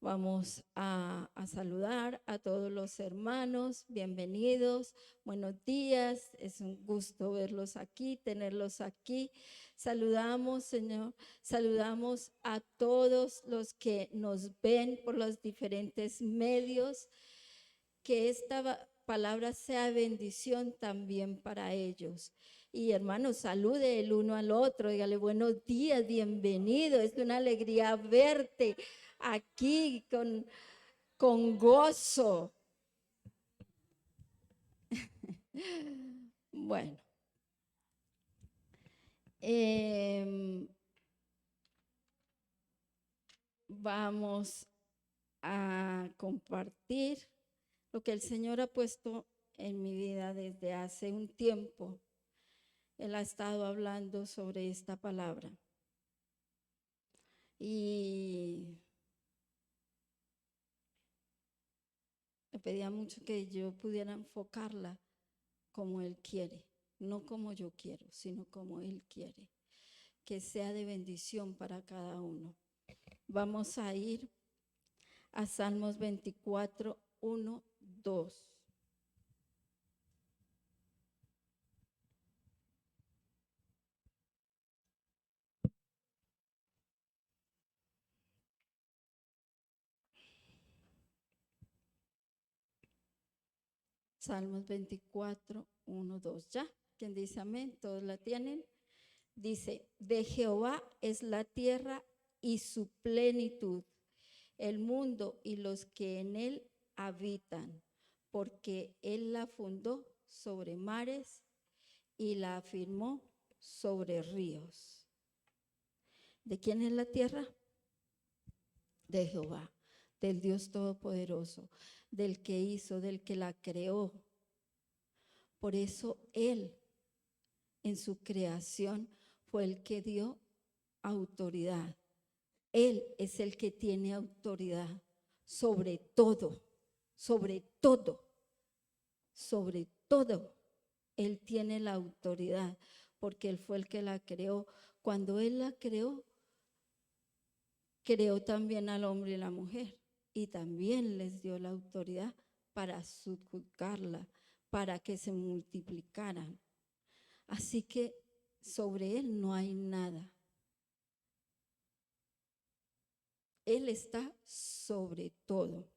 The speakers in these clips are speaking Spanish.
Vamos a saludar a todos los hermanos, bienvenidos, buenos días, es un gusto verlos aquí, tenerlos aquí. Saludamos, Señor, saludamos a todos los que nos ven por los diferentes medios, que esta palabra sea bendición también para ellos. Y hermanos, salude el uno al otro, dígale buenos días, bienvenido, es una alegría verte aquí con gozo. Bueno, vamos a compartir lo que el Señor ha puesto en mi vida desde hace un tiempo. Él ha estado hablando sobre esta palabra. Y me pedía mucho que yo pudiera enfocarla como Él quiere, no como yo quiero, sino como Él quiere, que sea de bendición para cada uno. Vamos a ir a Salmos 24, 1, 2. Salmos 24, 1, 2. ¿Ya? ¿Quién dice amén? ¿Todos la tienen? Dice, de Jehová es la tierra y su plenitud, el mundo y los que en él habitan, porque él la fundó sobre mares y la afirmó sobre ríos. ¿De quién es la tierra? De Jehová, del Dios Todopoderoso, del que hizo, del que la creó. Por eso él, en su creación, fue el que dio autoridad. Él es el que tiene autoridad sobre todo, sobre todo, sobre todo. Él tiene la autoridad porque él fue el que la creó. Cuando él la creó, creó también al hombre y la mujer y también les dio la autoridad para subjugarla, para que se multiplicaran. Así que sobre él no hay nada. Él está sobre todo.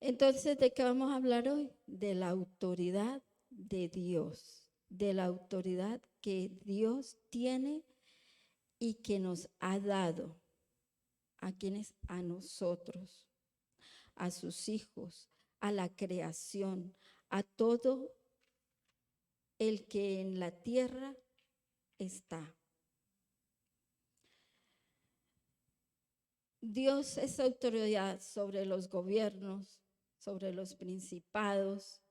Entonces, ¿de qué vamos a hablar hoy? De la autoridad de Dios, de la autoridad que Dios tiene y que nos ha dado. ¿A quienes? A nosotros, a sus hijos, a la creación, a todo el que en la tierra está. Dios es autoridad sobre los gobiernos, sobre los principados.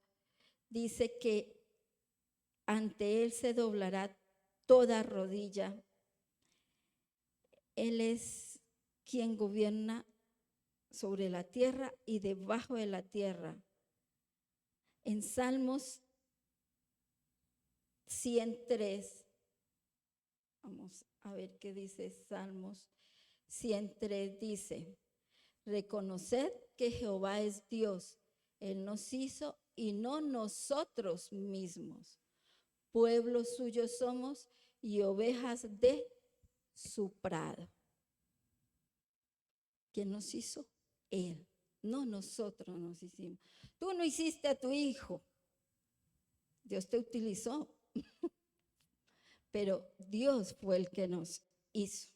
Dice que ante Él se doblará toda rodilla. Él es quien gobierna sobre la tierra y debajo de la tierra. En Salmos 103, vamos a ver qué dice Salmos 103, dice, reconoced que Jehová es Dios, Él nos hizo y no nosotros mismos. Pueblo suyo somos y ovejas de su prado. ¿Quién nos hizo? Él, no nosotros nos hicimos. Tú no hiciste a tu hijo, Dios te utilizó, pero Dios fue el que nos hizo.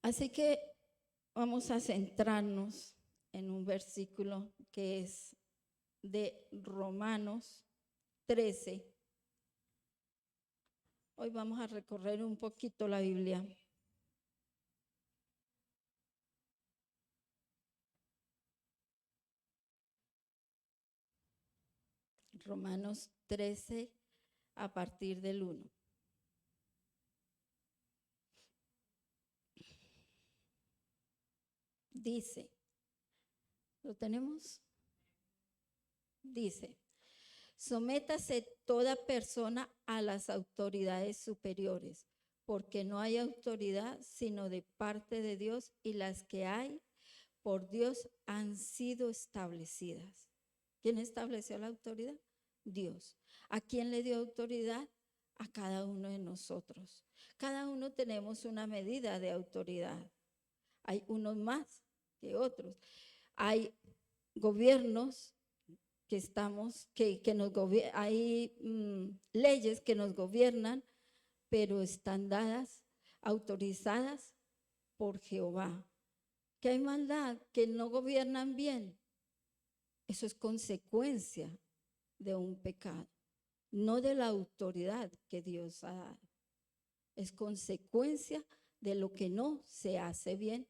Así que vamos a centrarnos en un versículo que es de Romanos 13. Hoy vamos a recorrer un poquito la Biblia. Romanos 13 a partir del 1. Dice, ¿lo tenemos? Dice, sométase toda persona a las autoridades superiores, porque no hay autoridad sino de parte de Dios, y las que hay por Dios han sido establecidas. ¿Quién estableció la autoridad? Dios. ¿A quién le dio autoridad? A cada uno de nosotros. Cada uno tenemos una medida de autoridad. Hay unos más que otros. Hay gobiernos que nos gobiernan, hay leyes que nos gobiernan, pero están dadas, autorizadas por Jehová. Que hay maldad, que no gobiernan bien. Eso es consecuencia de un pecado, no de la autoridad que Dios ha dado. Es consecuencia de lo que no se hace bien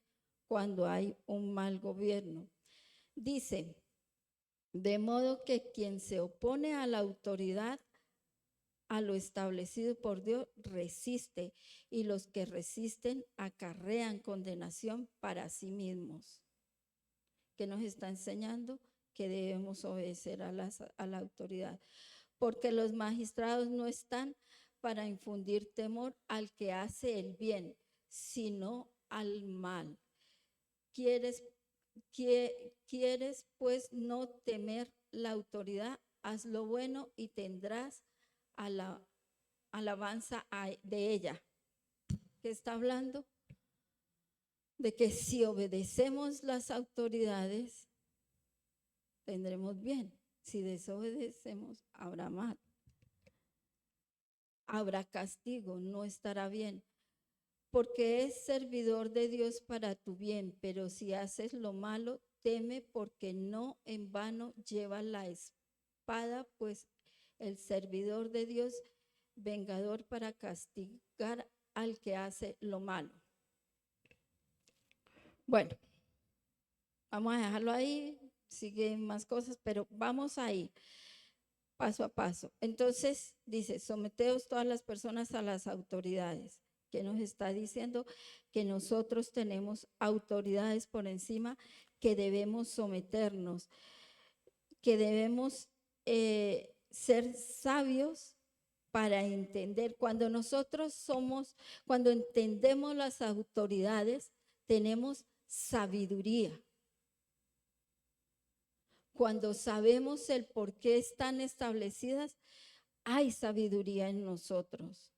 cuando hay un mal gobierno. Dice, de modo que quien se opone a la autoridad, a lo establecido por Dios, resiste, y los que resisten acarrean condenación para sí mismos. ¿Qué nos está enseñando? Que debemos obedecer a la autoridad, porque los magistrados no están para infundir temor al que hace el bien, sino al mal. ¿Quieres pues no temer la autoridad? Haz lo bueno y tendrás alabanza de ella. ¿Qué está hablando? De que si obedecemos las autoridades, tendremos bien. Si desobedecemos, habrá mal. Habrá castigo, no estará bien. Porque es servidor de Dios para tu bien, pero si haces lo malo, teme, porque no en vano lleva la espada, pues el servidor de Dios, vengador para castigar al que hace lo malo. Bueno, vamos a dejarlo ahí, siguen más cosas, pero vamos a ir paso a paso. Entonces dice, someteos todas las personas a las autoridades, que nos está diciendo que nosotros tenemos autoridades por encima, que debemos someternos, que debemos ser sabios para entender. Cuando entendemos las autoridades, tenemos sabiduría. Cuando sabemos el por qué están establecidas, hay sabiduría en nosotros.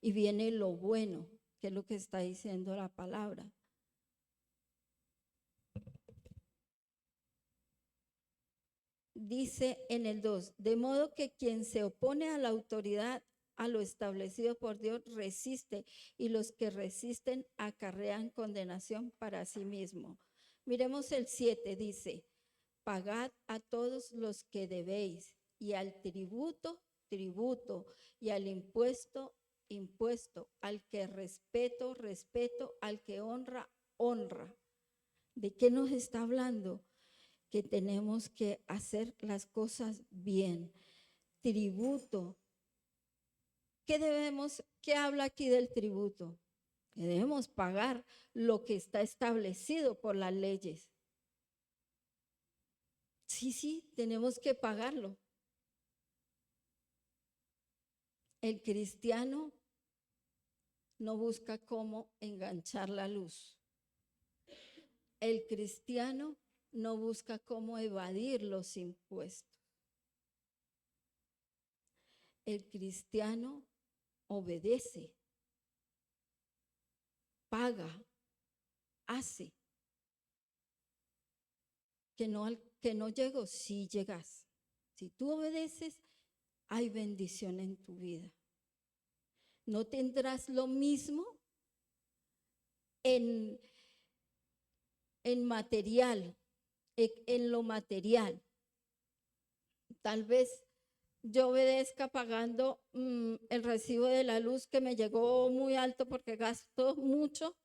Y viene lo bueno, que es lo que está diciendo la palabra. Dice en el 2, de modo que quien se opone a la autoridad, a lo establecido por Dios, resiste, y los que resisten acarrean condenación para sí mismo. Miremos el 7, dice, pagad a todos los que debéis, y al tributo, tributo, y al impuesto, impuesto, al que respeto, respeto, al que honra, honra. ¿De qué nos está hablando? Que tenemos que hacer las cosas bien. Tributo. ¿Qué habla aquí del tributo? Que debemos pagar lo que está establecido por las leyes. Sí, tenemos que pagarlo. El cristiano no busca cómo enganchar la luz. El cristiano no busca cómo evadir los impuestos. El cristiano obedece, paga, hace. Que no llego, sí llegas. Si tú obedeces, hay bendición en tu vida. No tendrás lo mismo en material, en lo material. Tal vez yo obedezca pagando el recibo de la luz que me llegó muy alto porque gasto mucho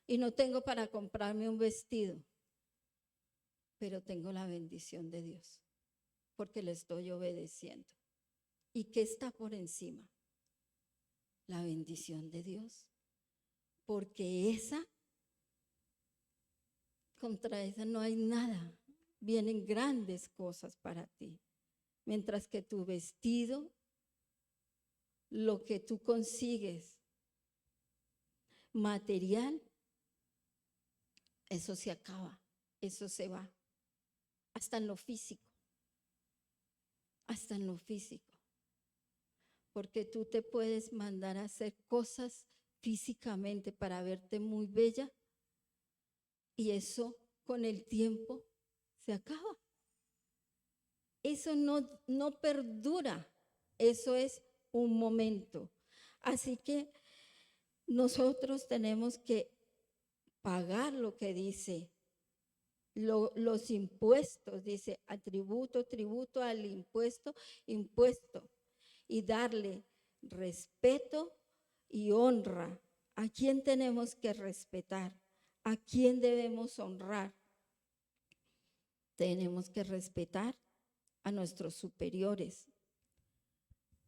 y no tengo para comprarme un vestido. Pero tengo la bendición de Dios porque le estoy obedeciendo. ¿Y qué está por encima? La bendición de Dios. Porque contra esa no hay nada. Vienen grandes cosas para ti. Mientras que tu vestido lo que tú consigues material, eso se acaba, eso se va, hasta en lo físico, hasta en lo físico. Porque tú te puedes mandar a hacer cosas físicamente para verte muy bella y eso con el tiempo se acaba. Eso no perdura, eso es un momento. Así que nosotros tenemos que pagar lo que dice, los impuestos, dice atributo, tributo al impuesto, impuesto, y darle respeto y honra. ¿A quién tenemos que respetar? ¿A quién debemos honrar? Tenemos que respetar a nuestros superiores,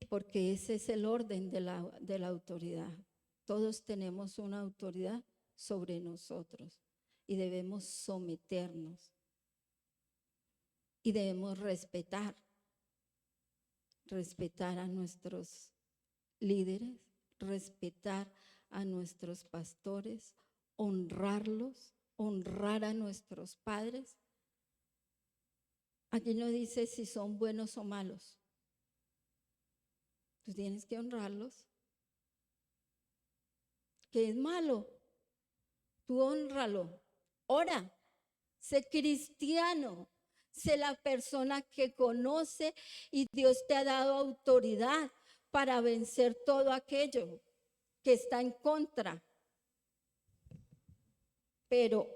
porque ese es el orden de la autoridad. Todos tenemos una autoridad sobre nosotros y debemos someternos y debemos respetar a nuestros líderes, respetar a nuestros pastores, honrarlos, honrar a nuestros padres. Aquí no dice si son buenos o malos. Tú tienes que honrarlos. ¿Qué es malo? Tú hónralo. Ora, sé cristiano, sé la persona que conoce y Dios te ha dado autoridad para vencer todo aquello que está en contra. Pero,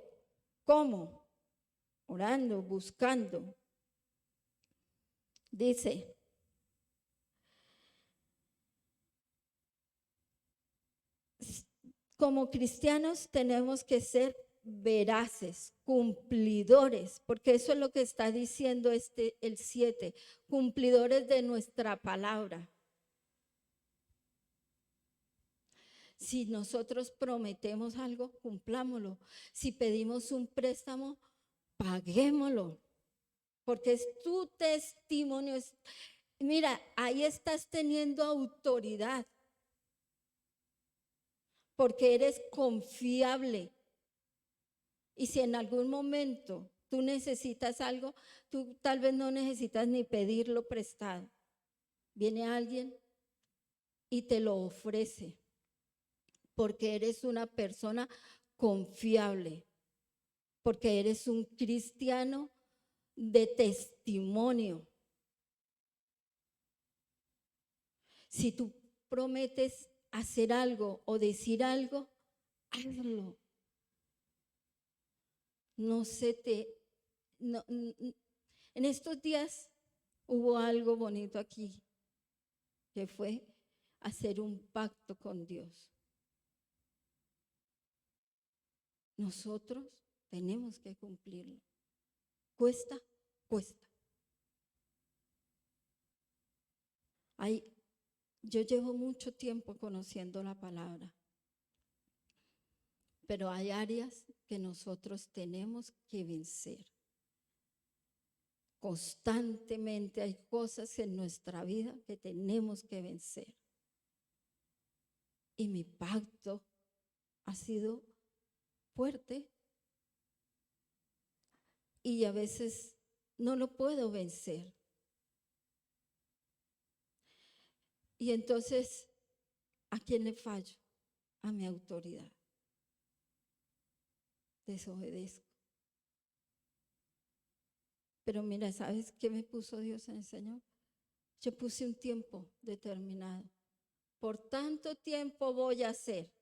¿cómo? Orando, buscando. Dice, como cristianos tenemos que ser veraces, cumplidores, porque eso es lo que está diciendo el 7, cumplidores de nuestra palabra. Si nosotros prometemos algo, cumplámoslo. Si pedimos un préstamo, paguémoslo, porque es tu testimonio. Mira, ahí estás teniendo autoridad, porque eres confiable. Y si en algún momento tú necesitas algo, tú tal vez no necesitas ni pedirlo prestado. Viene alguien y te lo ofrece, porque eres una persona confiable, porque eres un cristiano de testimonio. Si tú prometes hacer algo o decir algo, hazlo. En estos días hubo algo bonito aquí, que fue hacer un pacto con Dios. Nosotros tenemos que cumplirlo. Cuesta. Yo llevo mucho tiempo conociendo la palabra, pero hay áreas que nosotros tenemos que vencer. Constantemente hay cosas en nuestra vida que tenemos que vencer. Y mi pacto ha sido fuerte y a veces no lo puedo vencer. Y entonces, ¿a quién le fallo? A mi autoridad. Desobedezco. Pero mira, ¿sabes qué me puso Dios en el Señor? Yo puse un tiempo determinado. Por tanto tiempo voy a hacer.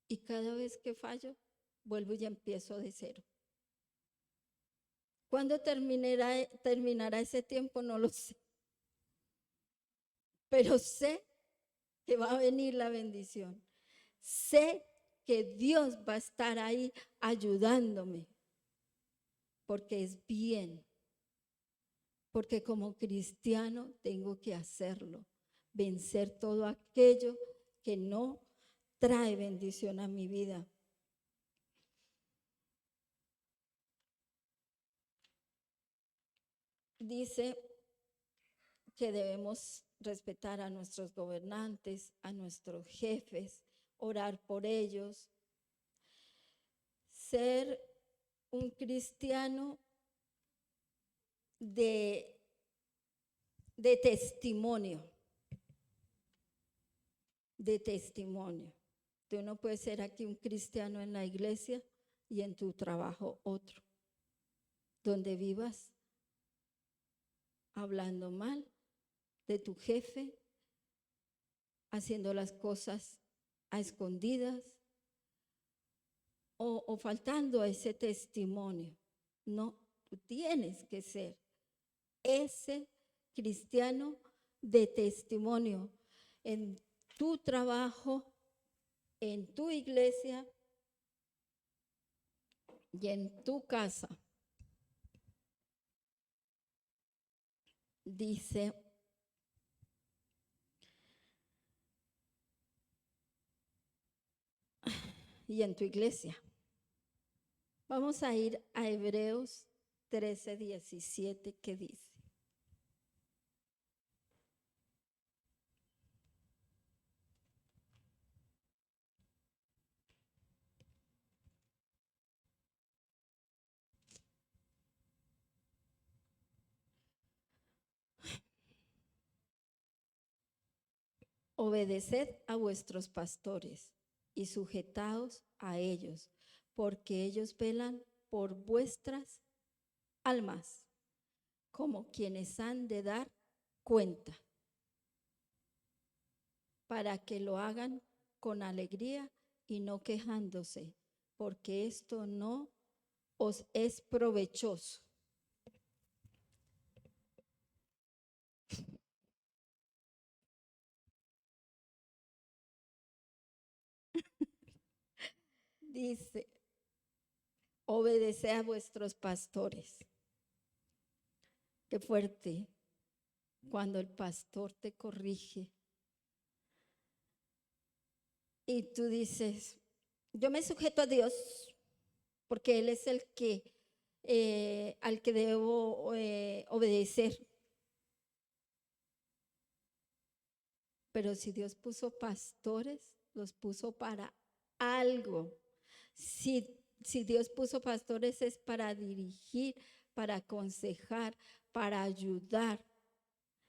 Y cada vez que fallo, vuelvo y empiezo de cero. ¿Cuándo terminará ese tiempo? No lo sé. Pero sé que va a venir la bendición. Sé que Dios va a estar ahí ayudándome, porque es bien. Porque como cristiano tengo que hacerlo, vencer todo aquello que no trae bendición a mi vida. Dice que debemos respetar a nuestros gobernantes, a nuestros jefes, orar por ellos, ser un cristiano de testimonio, de testimonio. Tú no puedes ser aquí un cristiano en la iglesia y en tu trabajo otro, donde vivas hablando mal de tu jefe, haciendo las cosas a escondidas o faltando a ese testimonio. No, tú tienes que ser ese cristiano de testimonio en tu trabajo, en tu iglesia y en tu casa. Dice, y en tu iglesia. Vamos a ir a Hebreos 13:17, que dice: obedeced a vuestros pastores y sujetaos a ellos, porque ellos velan por vuestras almas, como quienes han de dar cuenta, para que lo hagan con alegría y no quejándose, porque esto no os es provechoso. Dice, obedeced a vuestros pastores. Qué fuerte cuando el pastor te corrige y tú dices, yo me sujeto a Dios porque Él es el que al que debo obedecer. Pero si Dios puso pastores, los puso para algo. Si Dios puso pastores es para dirigir, para aconsejar, para ayudar.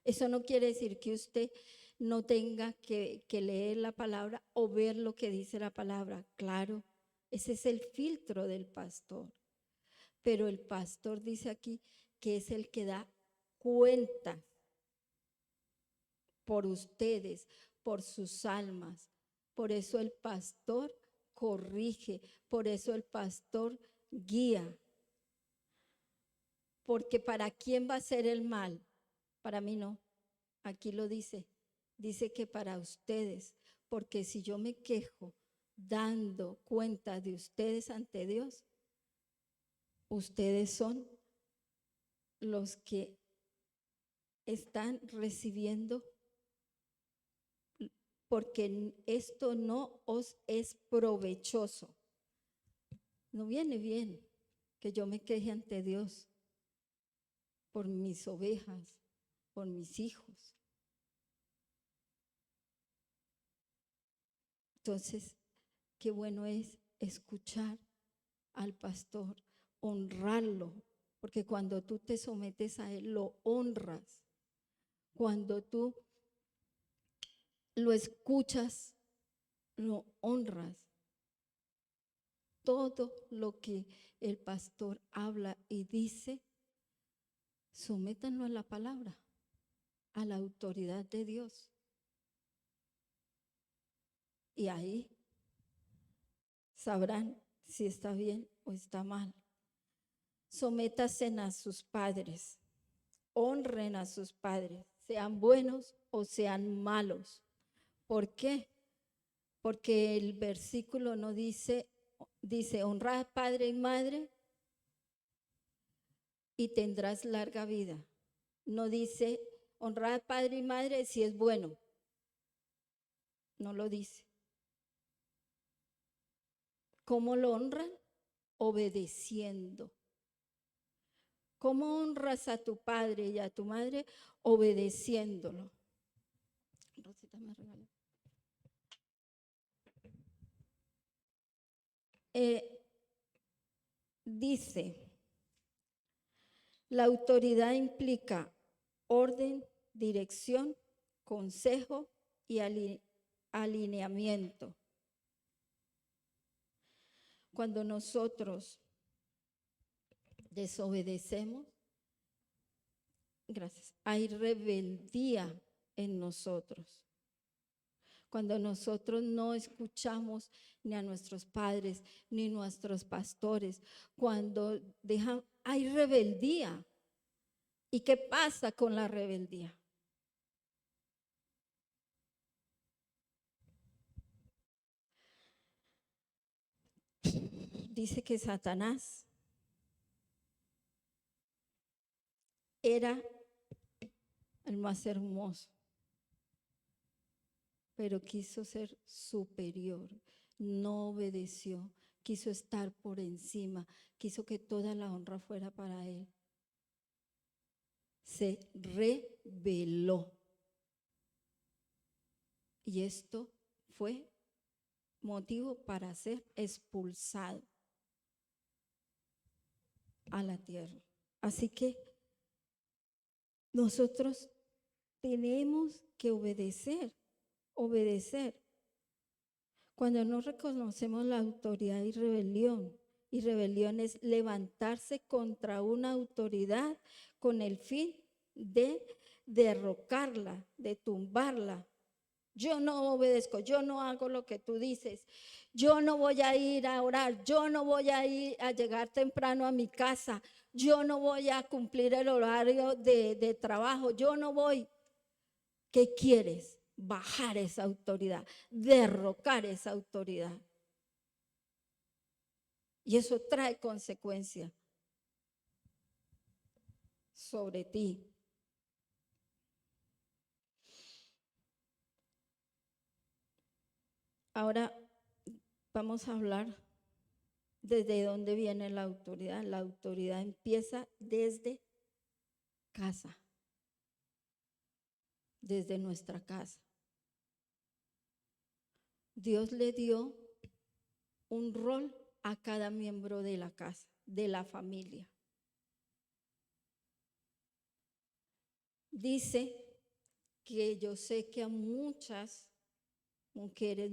Eso no quiere decir que usted no tenga que leer la palabra o ver lo que dice la palabra. Claro, ese es el filtro del pastor. Pero el pastor dice aquí que es el que da cuenta por ustedes, por sus almas. Por eso el pastor corrige, por eso el pastor guía. Porque ¿para quién va a ser el mal? Para mí no. Aquí lo dice. Dice que para ustedes, porque si yo me quejo dando cuenta de ustedes ante Dios, ustedes son los que están recibiendo, porque esto no os es provechoso. No viene bien que yo me queje ante Dios por mis ovejas, por mis hijos. Entonces, qué bueno es escuchar al pastor, honrarlo, porque cuando tú te sometes a él, lo honras. Cuando tú lo escuchas, lo honras. Todo lo que el pastor habla y dice, sométanlo a la palabra, a la autoridad de Dios. Y ahí sabrán si está bien o está mal. Sométanse a sus padres, honren a sus padres, sean buenos o sean malos. ¿Por qué? Porque el versículo no dice honrad padre y madre y tendrás larga vida. No dice honrad padre y madre si es bueno. No lo dice. ¿Cómo lo honran? Obedeciendo. ¿Cómo honras a tu padre y a tu madre? Obedeciéndolo. tarjeta me regaló. Dice, la autoridad implica orden, dirección, consejo y alineamiento. Cuando nosotros desobedecemos, gracias, hay rebeldía en nosotros. Cuando nosotros no escuchamos ni a nuestros padres, ni a nuestros pastores, cuando hay rebeldía. ¿Y qué pasa con la rebeldía? Dice que Satanás era el más hermoso, pero quiso ser superior, no obedeció, quiso estar por encima, quiso que toda la honra fuera para él. Se rebeló. Y esto fue motivo para ser expulsado a la tierra. Así que nosotros tenemos que obedecer. Cuando no reconocemos la autoridad y rebelión es levantarse contra una autoridad con el fin de derrocarla, de tumbarla. Yo no obedezco, yo no hago lo que tú dices, yo no voy a ir a orar, yo no voy a ir a llegar temprano a mi casa, yo no voy a cumplir el horario de trabajo, yo no voy. ¿Qué quieres? Bajar esa autoridad, derrocar esa autoridad. Y eso trae consecuencias sobre ti. Ahora vamos a hablar desde dónde viene la autoridad. La autoridad empieza desde casa, desde nuestra casa. Dios le dio un rol a cada miembro de la casa, de la familia. Dice que yo sé que a muchas mujeres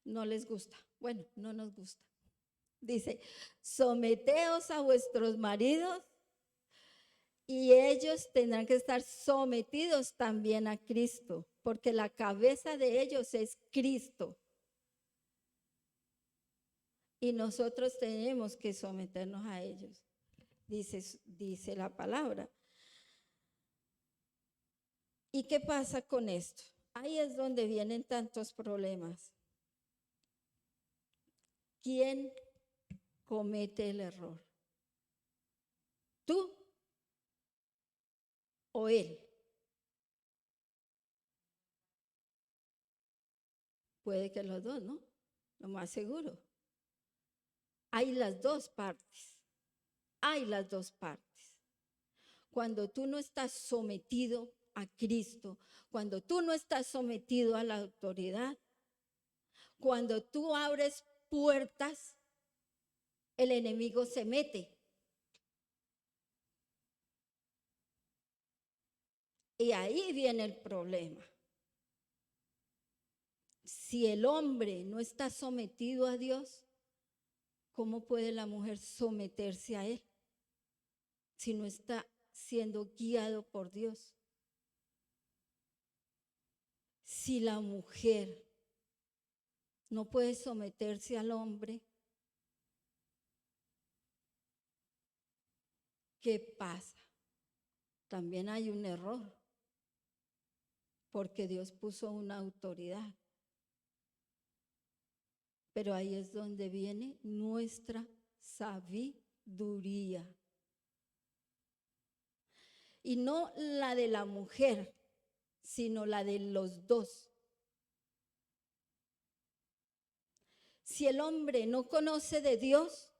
no les gusta. Bueno, no nos gusta. Dice, someteos a vuestros maridos y ellos tendrán que estar sometidos también a Cristo, porque la cabeza de ellos es Cristo. Y nosotros tenemos que someternos a ellos, dice la palabra. ¿Y qué pasa con esto? Ahí es donde vienen tantos problemas. ¿Quién comete el error? ¿Tú o él? Puede que los dos, ¿no? Lo más seguro. Hay las dos partes. Hay las dos partes. Cuando tú no estás sometido a Cristo, cuando tú no estás sometido a la autoridad, cuando tú abres puertas, el enemigo se mete. Y ahí viene el problema. Si el hombre no está sometido a Dios, ¿cómo puede la mujer someterse a él si no está siendo guiado por Dios? Si la mujer no puede someterse al hombre, ¿qué pasa? También hay un error, porque Dios puso una autoridad. Pero ahí es donde viene nuestra sabiduría. Y no la de la mujer, sino la de los dos. Si el hombre no conoce de Dios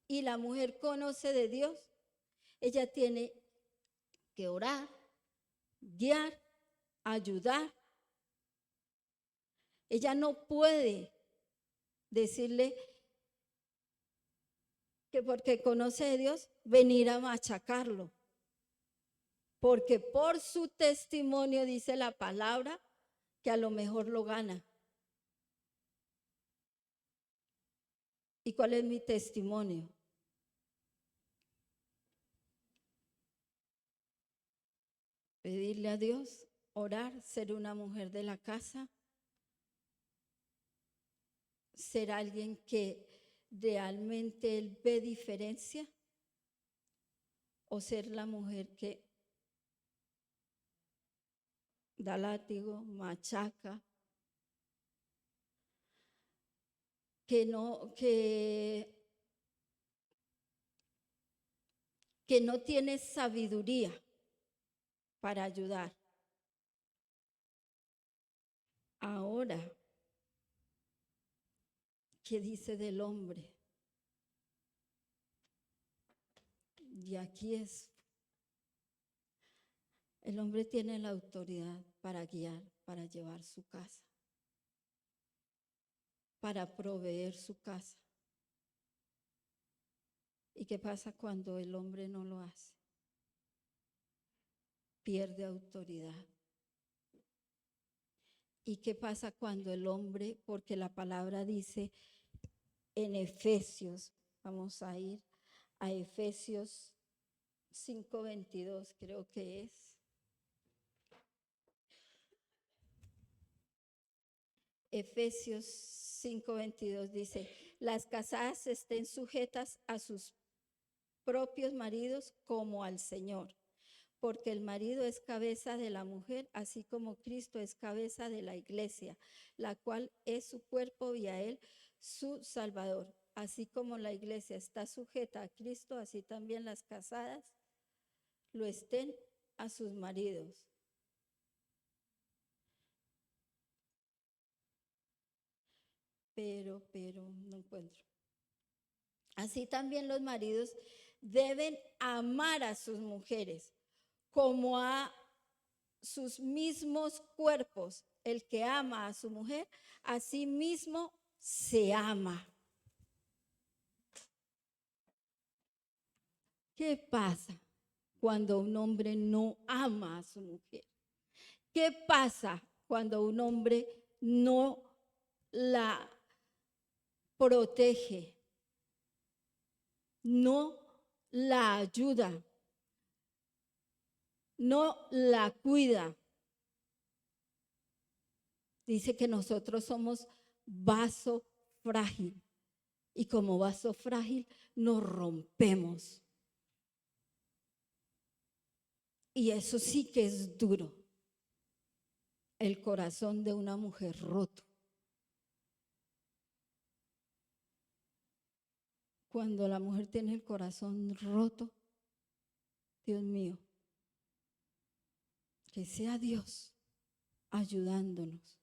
y la mujer conoce de Dios, ella tiene que orar, guiar, ayudar Ella no puede decirle que porque conoce a Dios, venir a machacarlo. Porque por su testimonio dice la palabra que a lo mejor lo gana. ¿Y cuál es mi testimonio? Pedirle a Dios, orar, ser una mujer de la casa, ser alguien que realmente él ve diferencia, o ser la mujer que da látigo, machaca, que no tiene sabiduría para ayudar. Ahora, ¿qué dice del hombre? Y aquí es, el hombre tiene la autoridad para guiar, para llevar su casa, para proveer su casa. ¿Y qué pasa cuando el hombre no lo hace? Pierde autoridad. ¿Y qué pasa cuando el hombre, porque la palabra dice en Efesios, vamos a ir a Efesios 5:22, creo que es. Efesios 5:22 dice, las casadas estén sujetas a sus propios maridos como al Señor, porque el marido es cabeza de la mujer, así como Cristo es cabeza de la iglesia, la cual es su cuerpo y a él su Salvador. Así como la iglesia está sujeta a Cristo, así también las casadas lo estén a sus maridos. Pero, no encuentro. Así también los maridos deben amar a sus mujeres como a sus mismos cuerpos. El que ama a su mujer, a sí mismo se ama. ¿Qué pasa cuando un hombre no ama a su mujer? ¿Qué pasa cuando un hombre no la protege, no la ayuda, no la cuida? Dice que nosotros somos vaso frágil y como vaso frágil nos rompemos. Y eso sí que es duro. El corazón de una mujer roto. Cuando la mujer tiene el corazón roto, Dios mío, que sea Dios ayudándonos.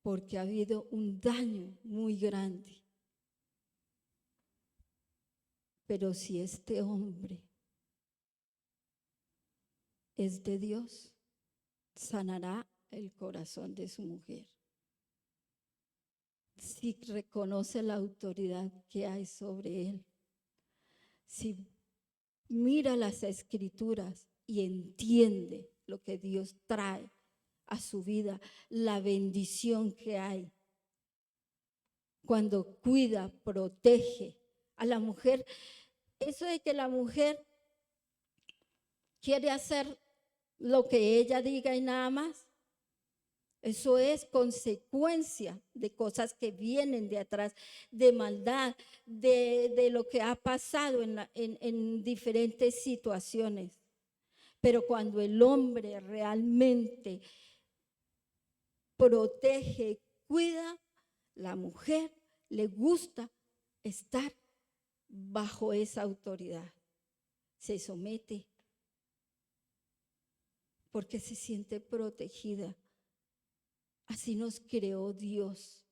Porque ha habido un daño muy grande. Pero si este hombre es de Dios, sanará el corazón de su mujer. Si reconoce la autoridad que hay sobre él, si mira las escrituras y entiende lo que Dios trae a su vida, la bendición que hay, cuando cuida, protege a la mujer. Eso de que la mujer quiere hacer lo que ella diga y nada más, eso es consecuencia de cosas que vienen de atrás, de maldad, de lo que ha pasado en diferentes situaciones. Pero cuando el hombre realmente protege, cuida, la mujer le gusta estar bajo esa autoridad. Se somete porque se siente protegida. Así nos creó Dios.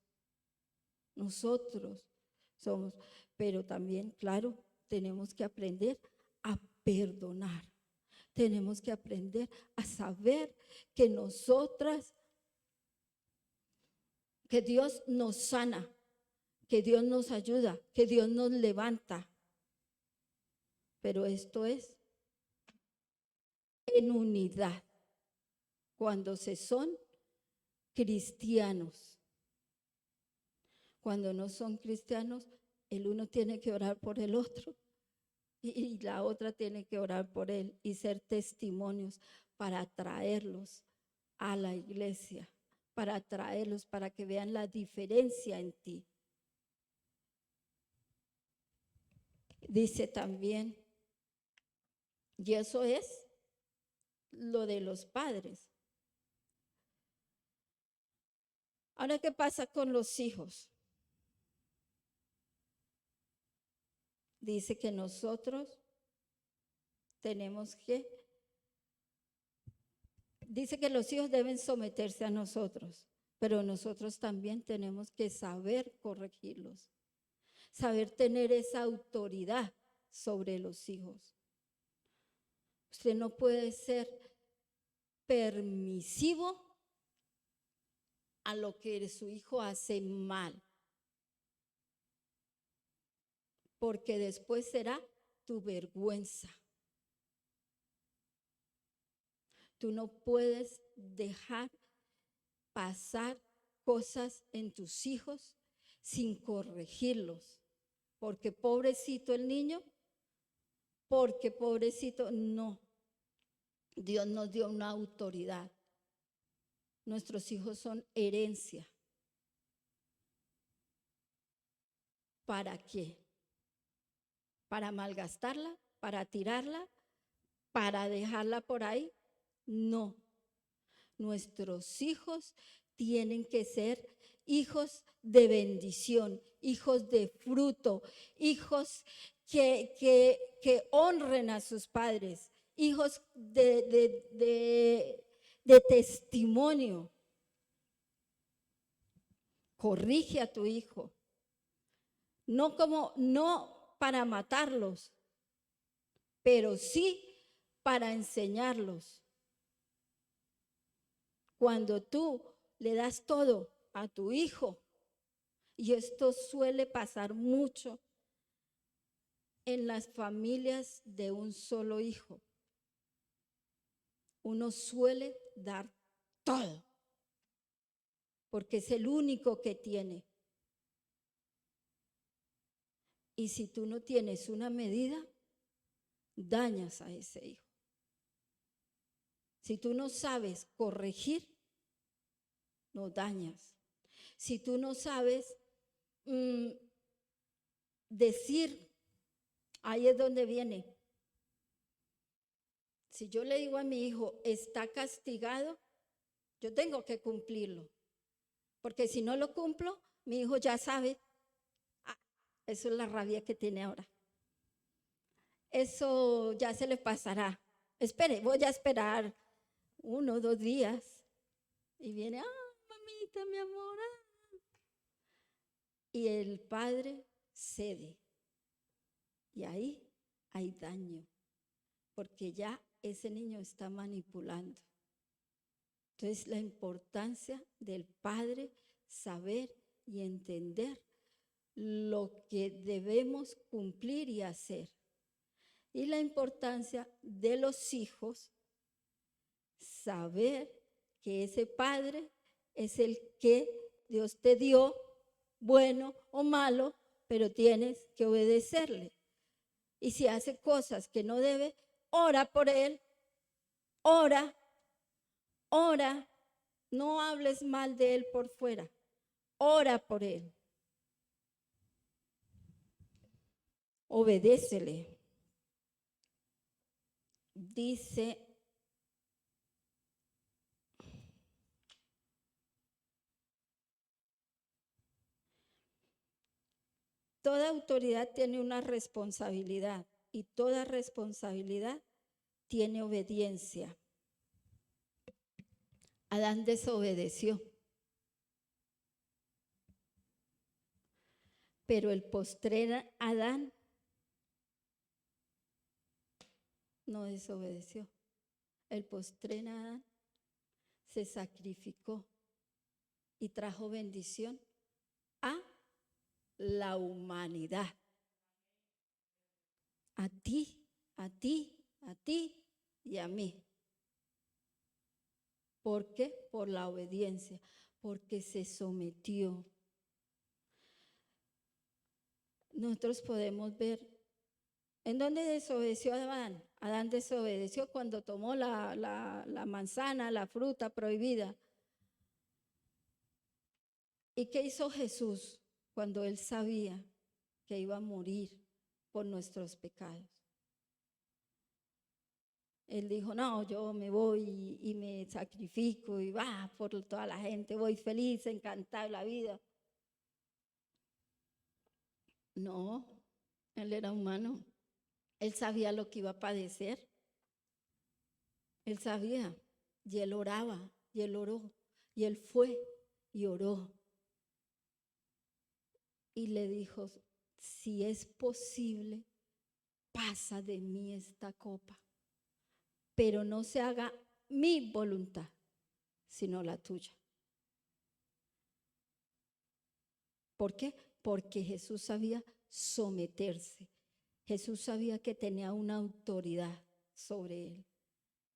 Nosotros somos, pero también, claro, tenemos que aprender a perdonar. tenemos que aprender a saber que que Dios nos sana, que Dios nos ayuda, que Dios nos levanta. Pero esto es en unidad, cuando se son cristianos. Cuando no son cristianos, el uno tiene que orar por el otro y la otra tiene que orar por él y ser testimonios para traerlos a la iglesia, para traerlos, para que vean la diferencia en ti. Dice también, y eso es lo de los padres. Ahora, ¿qué pasa con los hijos? Dice que nosotros tenemos que, dice que los hijos deben someterse a nosotros, pero nosotros también tenemos que saber corregirlos, saber tener esa autoridad sobre los hijos. Usted no puede ser permisivo a lo que su hijo hace mal, porque después será tu vergüenza. Tú no puedes dejar pasar cosas en tus hijos sin corregirlos, porque pobrecito el niño, porque pobrecito no. Dios nos dio una autoridad. Nuestros hijos son herencia. ¿Para qué? ¿Para malgastarla? ¿Para tirarla? ¿Para dejarla por ahí? No. Nuestros hijos tienen que ser hijos de bendición, hijos de fruto, hijos que honren a sus padres, hijos de testimonio. Corrige a tu hijo. No para matarlos, pero sí para enseñarlos. Cuando tú le das todo a tu hijo, y esto suele pasar mucho en las familias de un solo hijo, uno suele dar todo, porque es el único que tiene. Y si tú no tienes una medida, dañas a ese hijo. Si tú no sabes corregir, no dañas. Si tú no sabes decir, ahí es donde viene. Si yo le digo a mi hijo, está castigado, yo tengo que cumplirlo. Porque si no lo cumplo, mi hijo ya sabe, eso es la rabia que tiene ahora. Eso ya se le pasará. Espere, voy a esperar 1 o 2 días. Y viene, mamita, mi amor. Y el padre cede. Y ahí hay daño, porque ya ese niño está manipulando. Entonces, la importancia del padre saber y entender lo que debemos cumplir y hacer. Y la importancia de los hijos, saber que ese padre es el que Dios te dio, bueno o malo, pero tienes que obedecerle. Y si hace cosas que no debe, ora por él, ora, no hables mal de él por fuera, ora por él. Obedécele. Dice, toda autoridad tiene una responsabilidad y toda responsabilidad tiene obediencia. Adán desobedeció, pero el postrer Adán no desobedeció. el postrer Adán se sacrificó y trajo bendición a la humanidad. A ti, a ti, a ti y a mí. ¿Por qué? Por la obediencia, porque se sometió. Nosotros podemos ver en dónde desobedeció Adán. Adán desobedeció cuando tomó la manzana, la fruta prohibida. ¿Y qué hizo Jesús cuando él sabía que iba a morir por nuestros pecados? Él dijo, no, yo me voy y me sacrifico y va por toda la gente, voy feliz, encantado de la vida. No, él era humano. Él sabía lo que iba a padecer. Él sabía y él oraba y él oró y él fue y oró. Y le dijo, si es posible, pasa de mí esta copa, pero no se haga mi voluntad, sino la tuya. ¿Por qué? Porque Jesús sabía someterse. Jesús sabía que tenía una autoridad sobre él,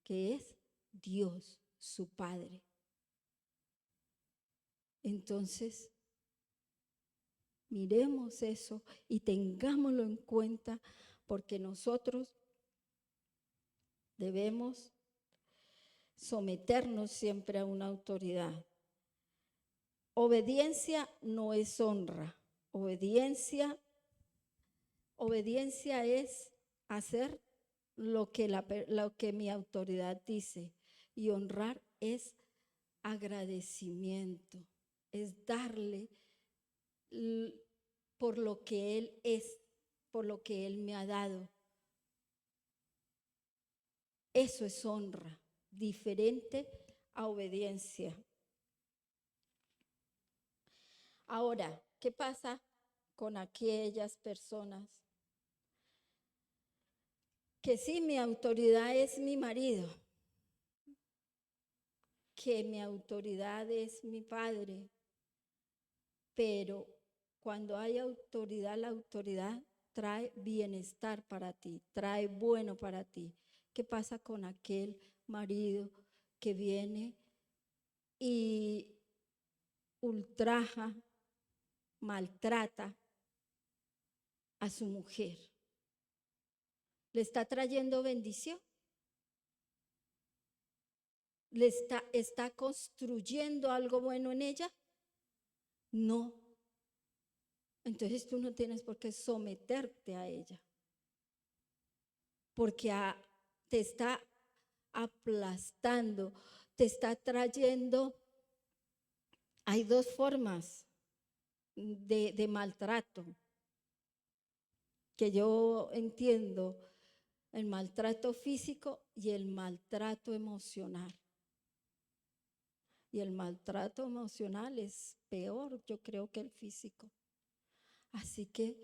que es Dios, su Padre. Entonces, miremos eso y tengámoslo en cuenta, porque nosotros debemos someternos siempre a una autoridad. Obediencia no es honra. Obediencia es hacer lo que mi autoridad dice. Y honrar es agradecimiento, es darle por lo que Él es, por lo que Él me ha dado. Eso es honra, diferente a obediencia. Ahora, ¿qué pasa con aquellas personas que sí, mi autoridad es mi marido, que mi autoridad es mi padre, pero cuando hay autoridad, la autoridad trae bienestar para ti, trae bueno para ti? ¿Qué pasa con aquel marido que viene y ultraja, maltrata a su mujer? ¿Le está trayendo bendición? ¿Le está construyendo algo bueno en ella? No. Entonces tú no tienes por qué someterte a ella, porque te está aplastando, te está trayendo. Hay dos formas de maltrato que yo entiendo: el maltrato físico y el maltrato emocional. Y el maltrato emocional es peor, yo creo, que el físico. Así que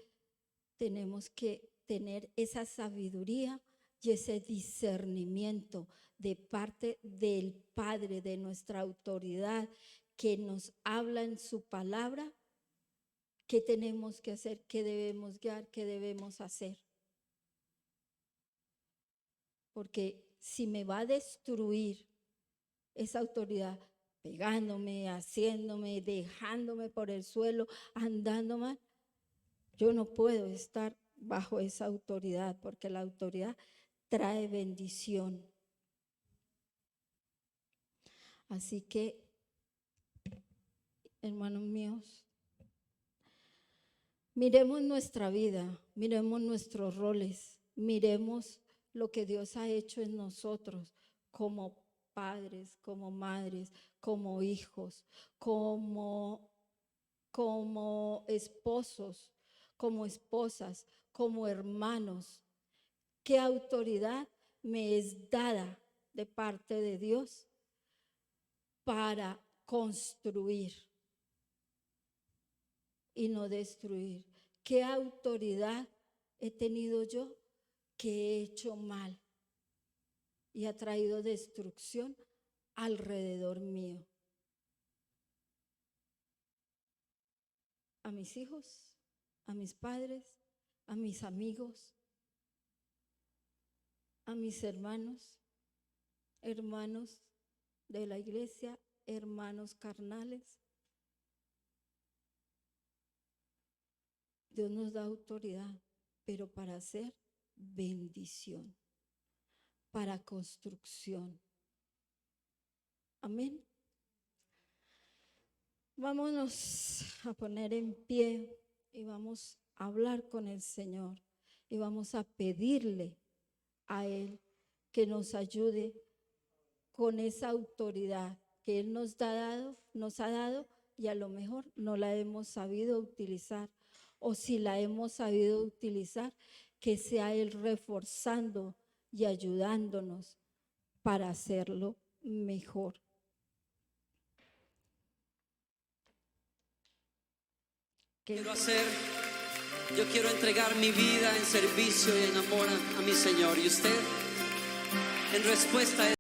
tenemos que tener esa sabiduría y ese discernimiento de parte del Padre, de nuestra autoridad, que nos habla en su palabra, qué tenemos que hacer, qué debemos guiar, qué debemos hacer. Porque si me va a destruir esa autoridad, pegándome, haciéndome, dejándome por el suelo, andando mal, yo no puedo estar bajo esa autoridad, porque la autoridad trae bendición. Así que, hermanos míos, miremos nuestra vida, miremos nuestros roles, miremos lo que Dios ha hecho en nosotros como padres, como madres, como hijos, como esposos, como esposas, como hermanos. ¿Qué autoridad me es dada de parte de Dios para construir y no destruir? ¿Qué autoridad he tenido yo que he hecho mal? y ha traído destrucción alrededor mío. A mis hijos, a mis padres, a mis amigos, a mis hermanos, hermanos de la iglesia, hermanos carnales. Dios nos da autoridad, pero para hacer bendición, para construcción. Amén. Vámonos a poner en pie y vamos a hablar con el Señor y vamos a pedirle a Él que nos ayude con esa autoridad que Él nos ha dado y a lo mejor no la hemos sabido utilizar, o si la hemos sabido utilizar, que sea Él reforzando y ayudándonos para hacerlo mejor. Yo quiero entregar mi vida en servicio y en amor a mi Señor. Y usted, en respuesta a